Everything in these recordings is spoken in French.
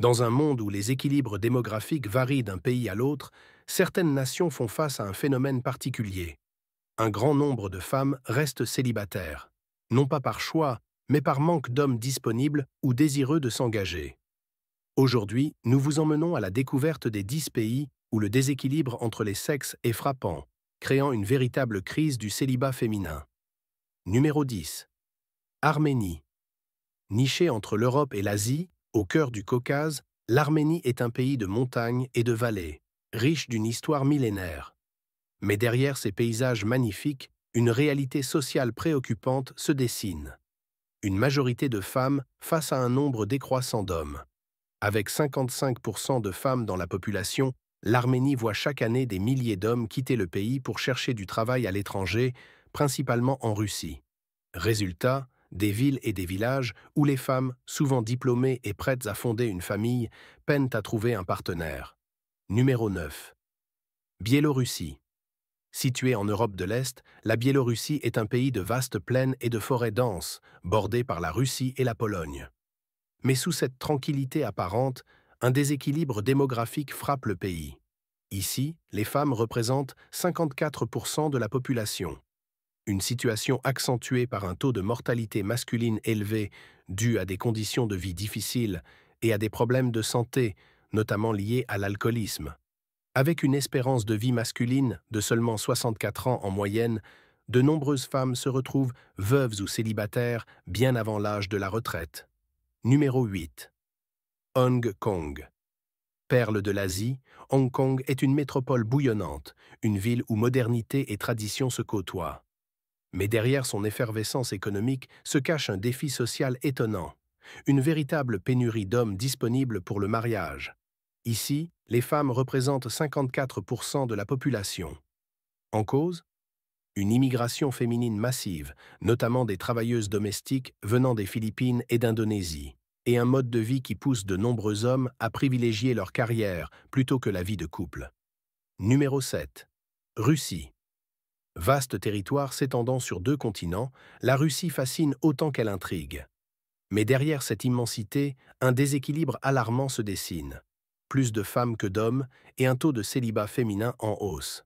Dans un monde où les équilibres démographiques varient d'un pays à l'autre, certaines nations font face à un phénomène particulier. Un grand nombre de femmes restent célibataires, non pas par choix, mais par manque d'hommes disponibles ou désireux de s'engager. Aujourd'hui, nous vous emmenons à la découverte des 10 pays où le déséquilibre entre les sexes est frappant, créant une véritable crise du célibat féminin. Numéro 10. Arménie. Nichée entre l'Europe et l'Asie, au cœur du Caucase, l'Arménie est un pays de montagnes et de vallées, riche d'une histoire millénaire. Mais derrière ces paysages magnifiques, une réalité sociale préoccupante se dessine. Une majorité de femmes face à un nombre décroissant d'hommes. Avec 55% de femmes dans la population, l'Arménie voit chaque année des milliers d'hommes quitter le pays pour chercher du travail à l'étranger, principalement en Russie. Résultat, des villes et des villages où les femmes, souvent diplômées et prêtes à fonder une famille, peinent à trouver un partenaire. Numéro 9. Biélorussie. Située en Europe de l'Est, la Biélorussie est un pays de vastes plaines et de forêts denses, bordé par la Russie et la Pologne. Mais sous cette tranquillité apparente, un déséquilibre démographique frappe le pays. Ici, les femmes représentent 54% de la population. Une situation accentuée par un taux de mortalité masculine élevé dû à des conditions de vie difficiles et à des problèmes de santé, notamment liés à l'alcoolisme. Avec une espérance de vie masculine de seulement 64 ans en moyenne, de nombreuses femmes se retrouvent veuves ou célibataires bien avant l'âge de la retraite. Numéro 8. Hong Kong. Perle de l'Asie, Hong Kong est une métropole bouillonnante, une ville où modernité et tradition se côtoient. Mais derrière son effervescence économique se cache un défi social étonnant, une véritable pénurie d'hommes disponibles pour le mariage. Ici, les femmes représentent 54% de la population. En cause, une immigration féminine massive, notamment des travailleuses domestiques venant des Philippines et d'Indonésie, et un mode de vie qui pousse de nombreux hommes à privilégier leur carrière plutôt que la vie de couple. Numéro 7. Russie. Vaste territoire s'étendant sur 2 continents, la Russie fascine autant qu'elle intrigue. Mais derrière cette immensité, un déséquilibre alarmant se dessine. Plus de femmes que d'hommes et un taux de célibat féminin en hausse.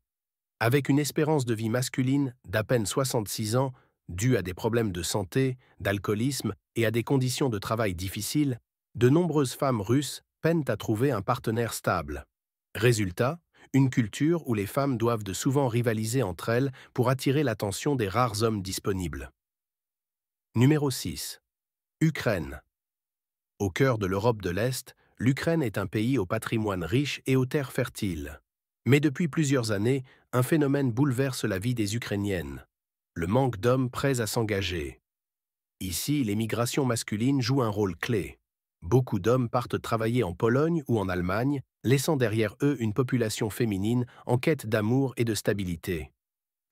Avec une espérance de vie masculine d'à peine 66 ans, due à des problèmes de santé, d'alcoolisme et à des conditions de travail difficiles, de nombreuses femmes russes peinent à trouver un partenaire stable. Résultat, une culture où les femmes doivent de souvent rivaliser entre elles pour attirer l'attention des rares hommes disponibles. Numéro 6. Ukraine. Au cœur de l'Europe de l'Est, l'Ukraine est un pays au patrimoine riche et aux terres fertiles. Mais depuis plusieurs années, un phénomène bouleverse la vie des Ukrainiennes. Le manque d'hommes prêts à s'engager. Ici, l'émigration masculine joue un rôle clé. Beaucoup d'hommes partent travailler en Pologne ou en Allemagne, laissant derrière eux une population féminine en quête d'amour et de stabilité.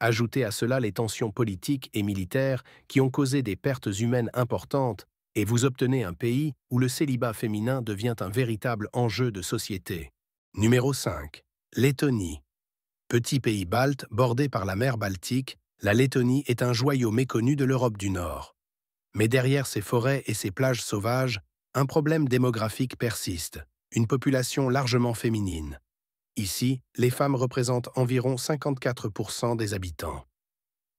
Ajoutez à cela les tensions politiques et militaires qui ont causé des pertes humaines importantes, et vous obtenez un pays où le célibat féminin devient un véritable enjeu de société. Numéro 5. Lettonie. Petit pays balte bordé par la mer Baltique, la Lettonie est un joyau méconnu de l'Europe du Nord. Mais derrière ses forêts et ses plages sauvages, un problème démographique persiste, une population largement féminine. Ici, les femmes représentent environ 54% des habitants.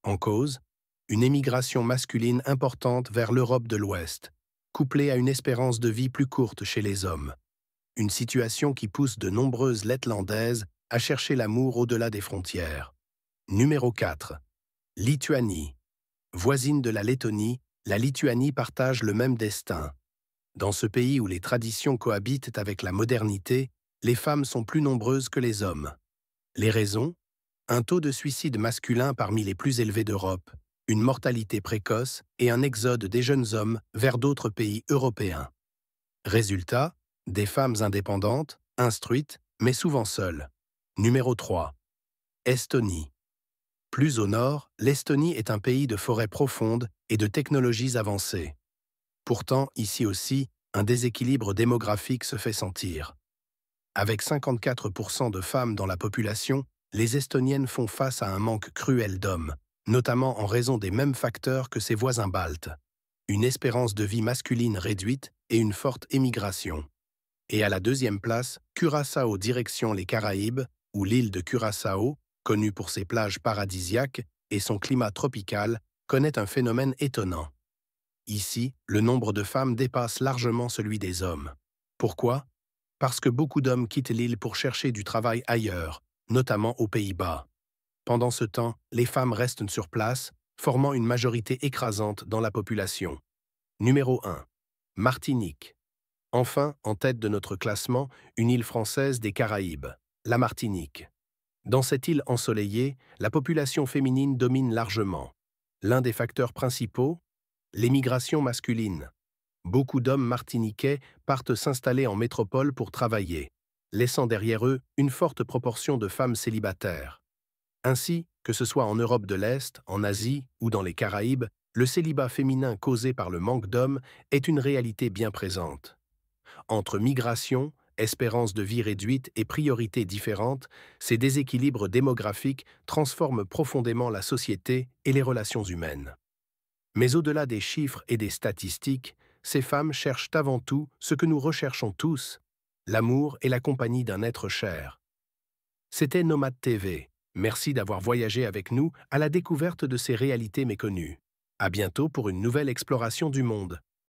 En cause, une émigration masculine importante vers l'Europe de l'Ouest, couplée à une espérance de vie plus courte chez les hommes. Une situation qui pousse de nombreuses Lettlandaises à chercher l'amour au-delà des frontières. Numéro 4. Lituanie. Voisine de la Lettonie, la Lituanie partage le même destin. Dans ce pays où les traditions cohabitent avec la modernité, les femmes sont plus nombreuses que les hommes. Les raisons? Un taux de suicide masculin parmi les plus élevés d'Europe, une mortalité précoce et un exode des jeunes hommes vers d'autres pays européens. Résultat, des femmes indépendantes, instruites, mais souvent seules. Numéro 3. Estonie. Plus au nord, l'Estonie est un pays de forêts profondes et de technologies avancées. Pourtant, ici aussi, un déséquilibre démographique se fait sentir. Avec 54% de femmes dans la population, les Estoniennes font face à un manque cruel d'hommes, notamment en raison des mêmes facteurs que ses voisins baltes. Une espérance de vie masculine réduite et une forte émigration. Et à la deuxième place, Curaçao direction les Caraïbes, où l'île de Curaçao, connue pour ses plages paradisiaques et son climat tropical, connaît un phénomène étonnant. Ici, le nombre de femmes dépasse largement celui des hommes. Pourquoi? Parce que beaucoup d'hommes quittent l'île pour chercher du travail ailleurs, notamment aux Pays-Bas. Pendant ce temps, les femmes restent sur place, formant une majorité écrasante dans la population. Numéro 1. Martinique. Enfin, en tête de notre classement, une île française des Caraïbes, la Martinique. Dans cette île ensoleillée, la population féminine domine largement. L'un des facteurs principaux, l'émigration masculine. Beaucoup d'hommes martiniquais partent s'installer en métropole pour travailler, laissant derrière eux une forte proportion de femmes célibataires. Ainsi, que ce soit en Europe de l'Est, en Asie ou dans les Caraïbes, le célibat féminin causé par le manque d'hommes est une réalité bien présente. Entre migration, espérance de vie réduite et priorités différentes, ces déséquilibres démographiques transforment profondément la société et les relations humaines. Mais au-delà des chiffres et des statistiques, ces femmes cherchent avant tout ce que nous recherchons tous, l'amour et la compagnie d'un être cher. C'était Nomade TV. Merci d'avoir voyagé avec nous à la découverte de ces réalités méconnues. À bientôt pour une nouvelle exploration du monde.